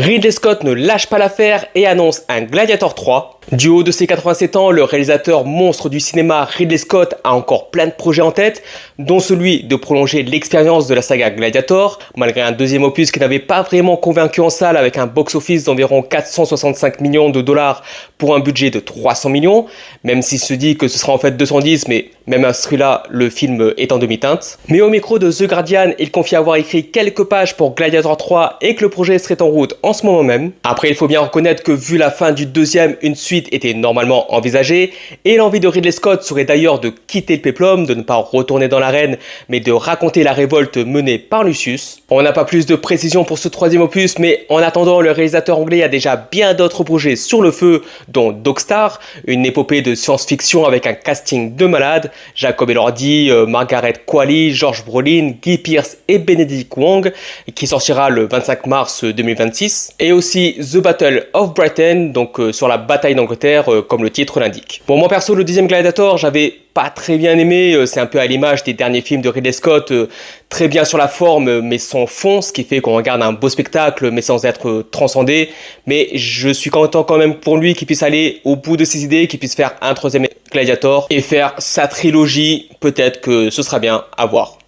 Ridley Scott ne lâche pas l'affaire et annonce un Gladiator 3. Du haut de ses 87 ans, le réalisateur monstre du cinéma Ridley Scott a encore plein de projets en tête, dont celui de prolonger l'expérience de la saga Gladiator, malgré un deuxième opus qui n'avait pas vraiment convaincu en salle avec un box-office d'environ 465 millions de dollars pour un budget de 300 millions, même s'il se dit que ce sera en fait 210, mais même à celui-là, le film est en demi-teinte. Mais au micro de The Guardian, il confie avoir écrit quelques pages pour Gladiator 3 et que le projet serait en route en ce moment même. Après, il faut bien reconnaître que vu la fin du deuxième, une suite était normalement envisagée, et l'envie de Ridley Scott serait d'ailleurs de quitter le péplum, de ne pas retourner dans l'arène, mais de raconter la révolte menée par Lucius. On n'a pas plus de précision pour ce troisième opus, mais en attendant, le réalisateur anglais a déjà bien d'autres projets sur le feu, dont Dogstar, une épopée de science-fiction avec un casting de malades, Jacob Elordi, Margaret Qualley, Josh Brolin, Guy Pearce et Benedict Wong, qui sortira le 25 mars 2026, et aussi The Battle of Britain, donc sur la bataille d'Angleterre, comme le titre l'indique. Bon, moi perso, le deuxième Gladiator, j'avais pas très bien aimé, c'est un peu à l'image des derniers films de Ridley Scott, très bien sur la forme mais sans fond, ce qui fait qu'on regarde un beau spectacle mais sans être transcendé, mais je suis content quand même pour lui qu'il puisse aller au bout de ses idées, qu'il puisse faire un troisième Gladiator et faire sa trilogie, peut-être que ce sera bien à voir.